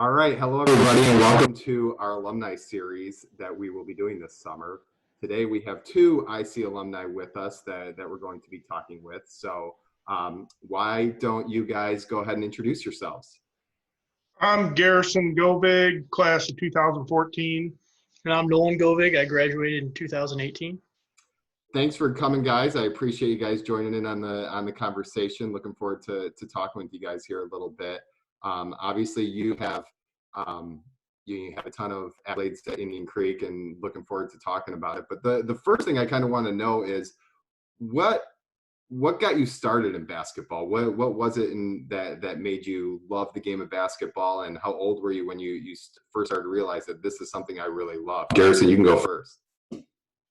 All right. Hello, everybody, and welcome to our alumni series that we will be doing this summer. Today, we have two IC alumni with us that we're going to be talking with. So why don't you guys go ahead and introduce yourselves? I'm Garrison Govig, class of 2014. And I'm Nolan Govig. I graduated in 2018. Thanks for coming, guys. I appreciate you guys joining in on the conversation. Looking forward to talking with you guys here a little bit. Obviously, you have a ton of accolades at Indian Creek, and looking forward to talking about it. But the first thing I kind of want to know is what got you started in basketball? What was it that made you love the game of basketball, and how old were you when you first started to realize that this is something I really love? Garrison, you can go first.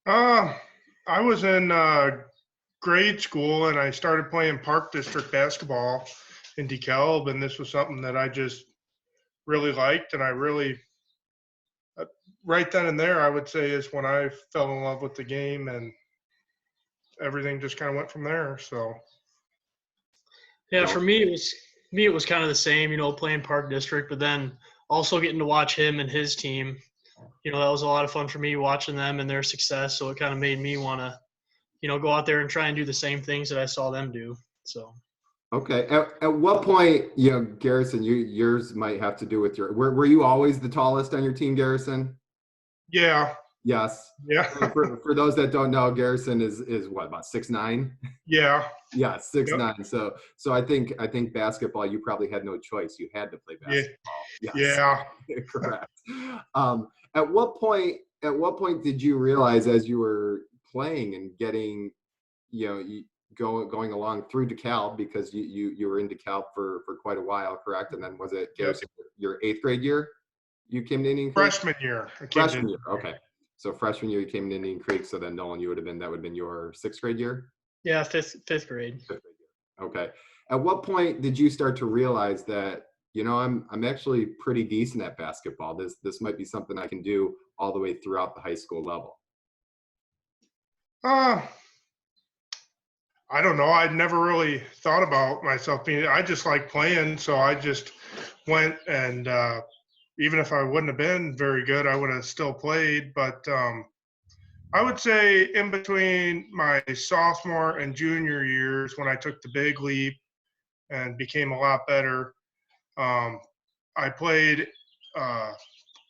I was in grade school, and I started playing Park District basketball in DeKalb, and this was something that I just really liked, and I really, right then and there, I would say is when I fell in love with the game, and everything just kind of went from there. So, yeah, for me it was kind of the same, playing Park District, but then also getting to watch him and his team. That was a lot of fun for me watching them and their success. So it kind of made me want to, go out there and try and do the same things that I saw them do. So. Okay. At what point, Garrison, yours might have to do with were you always the tallest on your team, Garrison? yeah. Yes. Yeah. For those that don't know, Garrison is what, about 6'9"? Yeah. Yeah, 6'9". Yep. So I think basketball, you probably had no choice. You had to play basketball. Yeah. Yes. Yeah. Correct. At what point did you realize, as you were playing and getting, going along through DeKalb, because you were in DeKalb for quite a while, correct? And then was it, Garrison, your 8th grade year you came to Indian Creek? Freshman year. Freshman year. Okay. So freshman year you came to Indian Creek. So then, Nolan, that would have been your 6th grade year? Yeah, fifth grade. 5th grade year. Okay. At what point did you start to realize that, I'm actually pretty decent at basketball? This might be something I can do all the way throughout the high school level. I don't know. I'd never really thought about myself I just like playing. So I just went, and even if I wouldn't have been very good, I would have still played. But I would say in between my sophomore and junior years, when I took the big leap and became a lot better, I played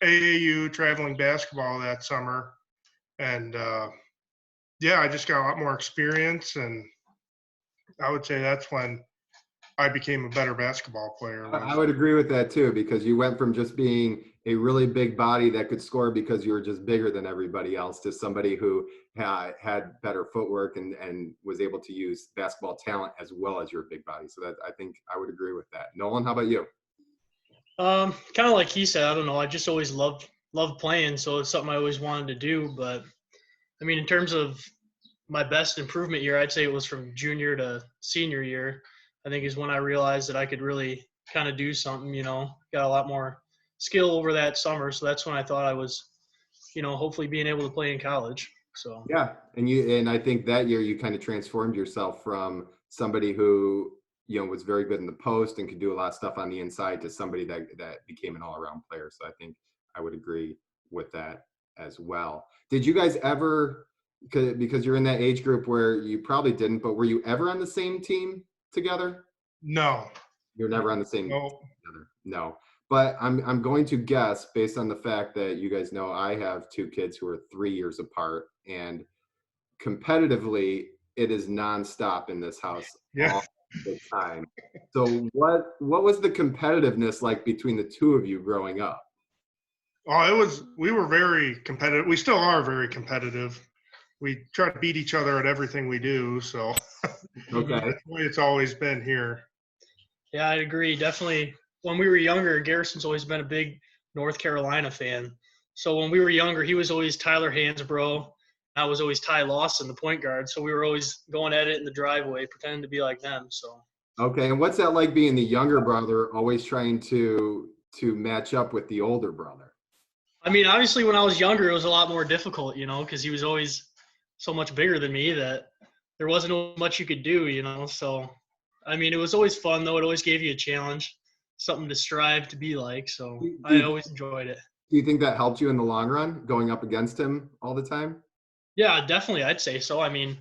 AAU traveling basketball that summer. And I just got a lot more experience, and I would say that's when I became a better baskall player. I would agree with that too, because you went from just being a really big body that could score because you were just bigger than everybody else to somebody who had better footwork and was able to use basketball talent as well as your big body. So that, I think I would agree with that. Nolan, how about you? Kind of like he said, I don't know. I just always loved playing, so it's something I always wanted to do. But I mean, in terms of my best improvement year, I'd say it was from junior to senior year. I think is when I realized that I could really kind of do something, got a lot more skill over that summer. So that's when I thought I was, hopefully being able to play in college. So yeah, and I think that year you kind of transformed yourself from somebody who was very good in the post and could do a lot of stuff on the inside to somebody that became an all-around player. So I think I would agree with that as well. Did you guys ever, because you're in that age group where you probably didn't, but were you ever on the same team together? No. You're never on the same team together? No. But I'm going to guess, based on the fact that you guys know I have 2 kids who are 3 years apart, and competitively it is nonstop in this house all the time. So what was the competitiveness like between the 2 of you growing up? Oh, we were very competitive. We still are very competitive. We try to beat each other at everything we do. So okay. That's the way it's always been here. Yeah, I agree. Definitely. When we were younger, Garrison's always been a big North Carolina fan. So when we were younger, he was always Tyler Hansbrough. I was always Ty Lawson, the point guard. So we were always going at it in the driveway, pretending to be like them. So. Okay. And what's that like, being the younger brother, always trying to match up with the older brother? I mean, obviously when I was younger, it was a lot more difficult, because he was always so much bigger than me that there wasn't much you could do, So, I mean, it was always fun, though. It always gave you a challenge. something to strive to be like. So Do I you, always enjoyed it. do you think that helped you in the long run, going up against him all the time? Yeah, definitely. I'd say so. I mean,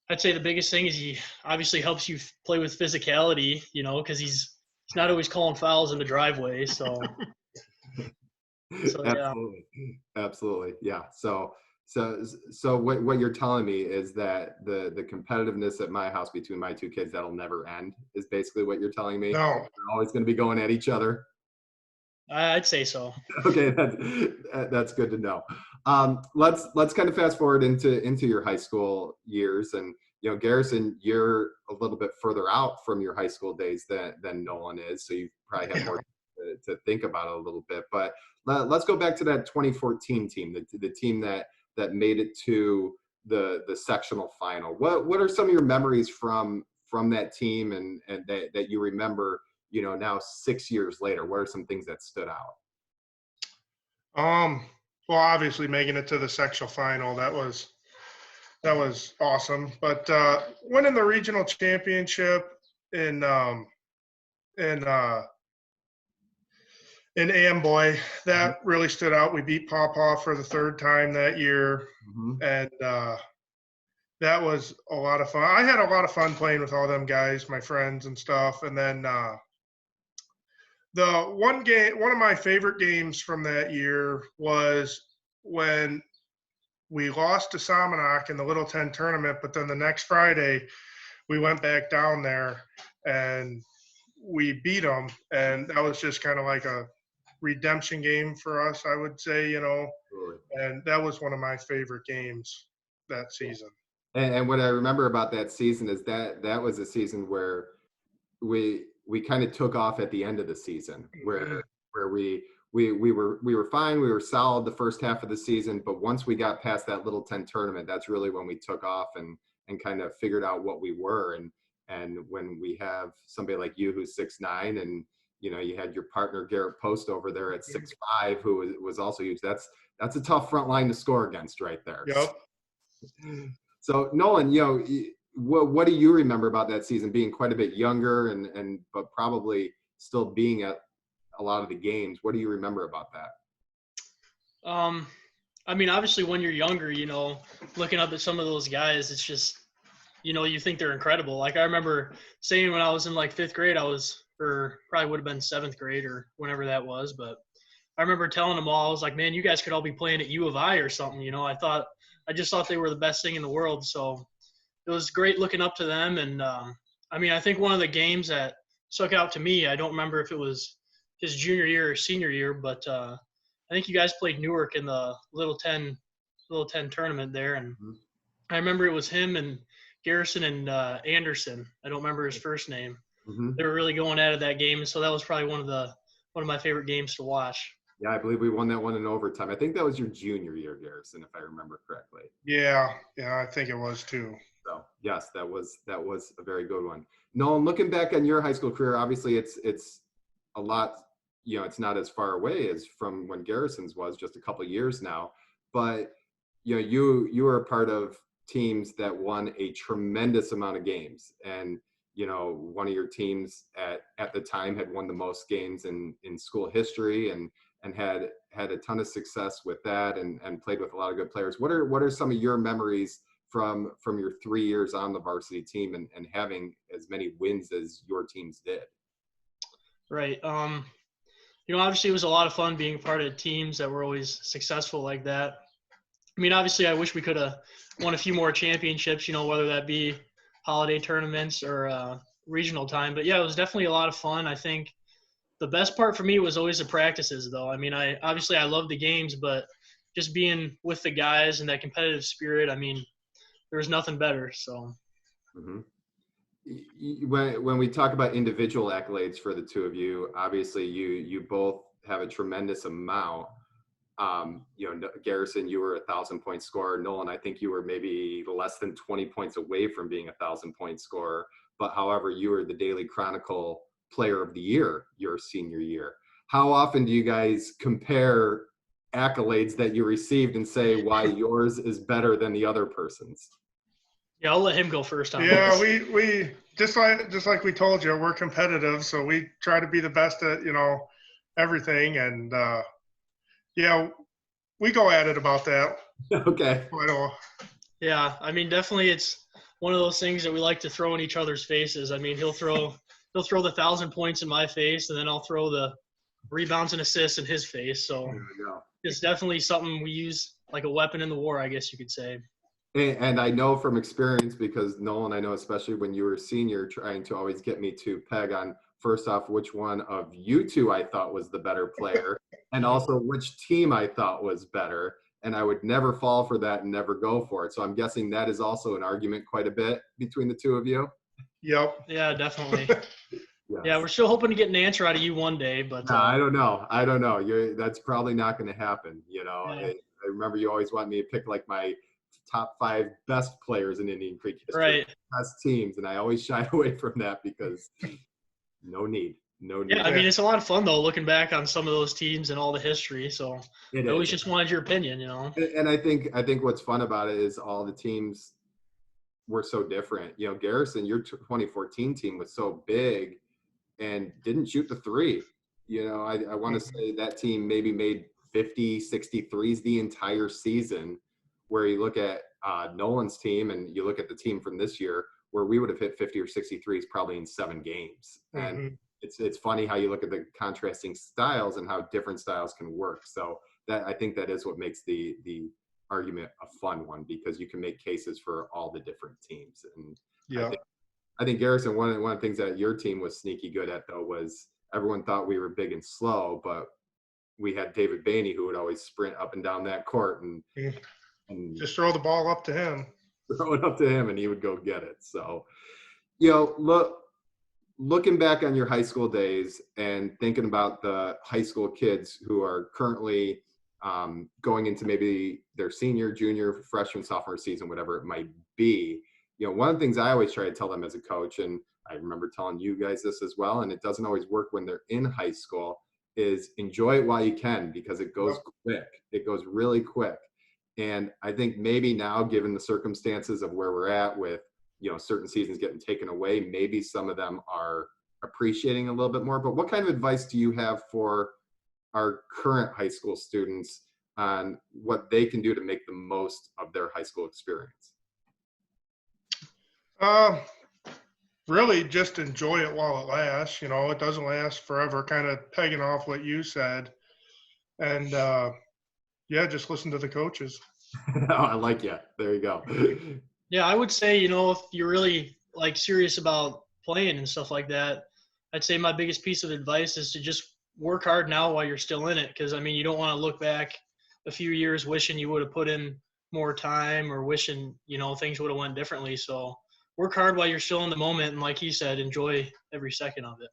I'd say the biggest thing is he obviously helps you play with physicality, because he's not always calling fouls in the driveway. So yeah. Absolutely. Absolutely. Yeah. So what you're telling me is that the competitiveness at my house between my two kids, that'll never end, is basically what you're telling me. No. They're always going to be going at each other. I'd say so. Okay, that's good to know. Let's kind of fast forward into your high school years, and Garrison, you're a little bit further out from your high school days than Nolan is, so you probably have more to think about it a little bit. But let's go back to that 2014 team, the team that made it to the sectional final. What are some of your memories from that team, and that you remember? Now 6 years later, what are some things that stood out? Well, obviously making it to the sectional final, that was awesome. But winning the regional championship in in uh, in Amboy, that really stood out. We beat Pawpaw for the third time that year, Mm-hmm. and that was a lot of fun. I had a lot of fun playing with all them guys, my friends and stuff. And then the one of my favorite games from that year was when we lost to Somonauk in the Little 10 tournament, but then the next Friday we went back down there and we beat them, and that was just kind of like a redemption game for us, I would say, and that was one of my favorite games that season. And what I remember about that season is that was a season where we kind of took off at the end of the season, where we were fine, we were solid the first half of the season, but once we got past that Little 10 tournament, that's really when we took off and kind of figured out what we were. And when we have somebody like you who's 6'9", and you had your partner Garrett Post over there at 6'5", who was also huge. That's a tough front line to score against right there. Yep. So Nolan, what do you remember about that season, being quite a bit younger but probably still being at a lot of the games? What do you remember about that? I mean, obviously when you're younger, looking up at some of those guys, it's just, you think they're incredible. Like I remember saying when I was in like 5th grade, or probably would have been 7th grade or whenever that was, but I remember telling them all, I was like, man, you guys could all be playing at U of I or something. I just thought they were the best thing in the world. So it was great looking up to them. And I mean, I think one of the games that stuck out to me, I don't remember if it was his junior year or senior year, but I think you guys played Newark in the Little 10 tournament there. And I remember it was him and Garrison and Anderson. I don't remember his first name. Mm-hmm. They were really going at it that game. So that was probably one of my favorite games to watch. Yeah, I believe we won that one in overtime. I think that was your junior year, Garrison, if I remember correctly. Yeah, I think it was too. So yes, that was a very good one. Nolan, looking back on your high school career, obviously it's a lot. It's not as far away as from when Garrison's was, just a couple of years now. But you were a part of teams that won a tremendous amount of games, and one of your teams at the time had won the most games in school history, and had a ton of success with that, and played with a lot of good players. What are some of your memories from your 3 years on the varsity team, and having as many wins as your teams did? Right. Obviously it was a lot of fun being part of teams that were always successful like that. I mean, obviously I wish we could have won a few more championships, whether that be holiday tournaments or regional time. But yeah, it was definitely a lot of fun. I think the best part for me was always the practices, though. I mean, I love the games, but just being with the guys and that competitive spirit, I mean, there was nothing better. So. Mm-hmm. When we talk about individual accolades for the two of you, obviously you both have a tremendous amount. Garrison, you were 1,000-point scorer. Nolan, I think you were maybe less than 20 points away from being 1,000-point scorer. But however, you were the Daily Chronicle Player of the Year your senior year. How often do you guys compare accolades that you received and say why yours is better than the other person's? Yeah, I'll let him go first on Yeah, this. we just like we told you, we're competitive, so we try to be the best at everything, and yeah, we go at it about that. Okay. Quite a- Yeah, I mean, definitely it's one of those things that we like to throw in each other's faces. I mean, he'll throw the 1,000 points in my face, and then I'll throw the rebounds and assists in his face. So There we go. it's definitely something we use like a weapon in the war, I guess you could say. And I know from experience, because Nolan, I know especially when you were a senior, trying to always get me to peg on first off which one of you two I thought was the better player, and also which team I thought was better. And I would never fall for that and never go for it. So I'm guessing that is also an argument quite a bit between the two of you. Yep. Yeah, definitely. Yes. Yeah, we're still hoping to get an answer out of you one day, but No, I don't know. I don't know. That's probably not going to happen. yeah. I remember you always want me to pick like my top 5 best players in Indian Creek history, Right. best teams, and I always shied away from that because no need. Yeah, I mean, it's a lot of fun though, looking back on some of those teams and all the history. So It I always is. just wanted your opinion, you know. And I think what's fun about it is all the teams were so different. Garrison, your 2014 team was so big and didn't shoot the three. I want to say that team maybe made 50, 60 threes the entire season, where you look at Nolan's team and you look at the team from this year where we would have hit 50 or 60 threes probably in 7 games. And it's funny how you look at the contrasting styles and how different styles can work. So that, I think that is what makes the argument a fun one, because you can make cases for all the different teams. And Yeah. I think Garrison, one of the things that your team was sneaky good at though was everyone thought we were big and slow, but we had David Bainey who would always sprint up and down that court and Just throw the ball up to him. throw it up to him and he would go get it. So, looking back on your high school days and thinking about the high school kids who are currently going into maybe their senior, junior, freshman, sophomore season, whatever it might be, one of the things I always try to tell them as a coach, and I remember telling you guys this as well, and it doesn't always work when they're in high school, is enjoy it while you can, because it goes quick. It goes really quick. And I think maybe now, given the circumstances of where we're at with, certain seasons getting taken away, maybe some of them are appreciating a little bit more. But what kind of advice do you have for our current high school students on what they can do to make the most of their high school experience? Really just enjoy it while it lasts. It doesn't last forever, kind of pegging off what you said. And yeah, just listen to the coaches. I like you. There you go. Yeah, I would say, if you're really like serious about playing and stuff like that, I'd say my biggest piece of advice is to just work hard now while you're still in it. Because, I mean, you don't want to look back a few years wishing you would have put in more time or wishing, things would have went differently. So work hard while you're still in the moment. And like he said, enjoy every second of it.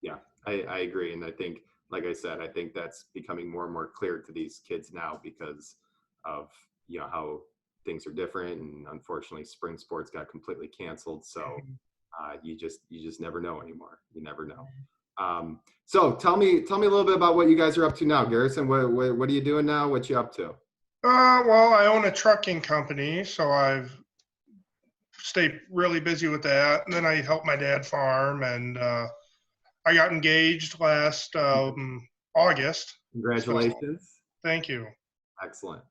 Yeah, I agree. And I think, like I said, I think that's becoming more and more clear to these kids now because of, how things are different. And unfortunately, spring sports got completely canceled. So you just never know anymore. You never know. So tell me a little bit about what you guys are up to now, Garrison. What are you doing now? What you up to? Well, I own a trucking company, so I've stayed really busy with that. And then I help my dad farm, and I got engaged last August. Congratulations. So, thank you. Excellent.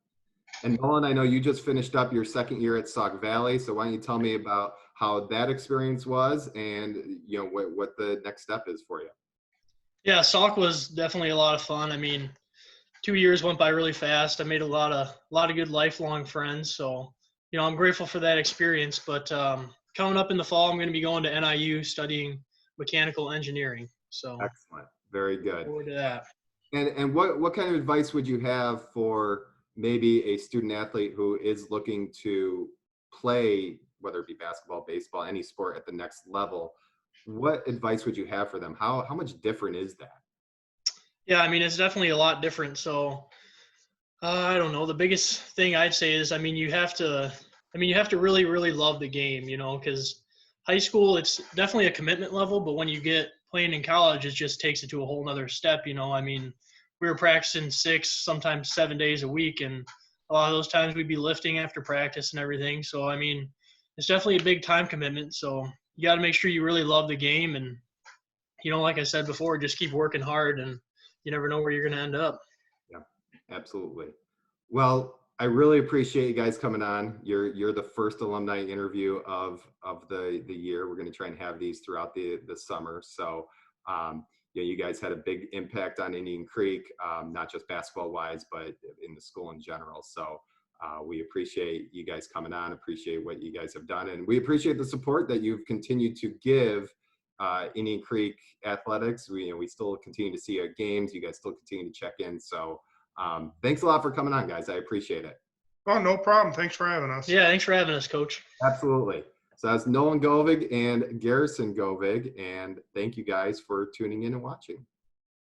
And Nolan, I know you just finished up your second year at Sauk Valley, so why don't you tell me about how that experience was and what the next step is for you? Yeah, Sauk was definitely a lot of fun. I mean, 2 years went by really fast. I made a lot of good lifelong friends. So, I'm grateful for that experience. But coming up in the fall, I'm going to be going to NIU studying mechanical engineering. So excellent, very good. Forward to that. And what kind of advice would you have for maybe a student athlete who is looking to play, whether it be basketball, baseball, any sport at the next level? What advice would you have for them? How much different is that? Yeah, I mean, it's definitely a lot different. So I don't know. The biggest thing I'd say is, you have to really, really love the game, because high school, it's definitely a commitment level, but when you get playing in college, it just takes it to a whole nother step. We were practicing 6, sometimes 7 days a week, and a lot of those times we'd be lifting after practice and everything. So, it's definitely a big time commitment. So you got to make sure you really love the game, and like I said before, just keep working hard, and you never know where you're going to end up. Yeah, absolutely. Well, I really appreciate you guys coming on. You're the first alumni interview of the year. We're going to try and have these throughout the summer. So, you guys had a big impact on Indian Creek, not just basketball wise, but in the school in general. So, we appreciate you guys coming on, appreciate what you guys have done, and we appreciate the support that you've continued to give Indian Creek athletics. We still continue to see you at games. You guys still continue to check in. So thanks a lot for coming on, guys. I appreciate it. Oh, no problem. Thanks for having us. Yeah, thanks for having us, Coach. Absolutely. So that's Nolan Govig and Garrison Govig, and thank you guys for tuning in and watching.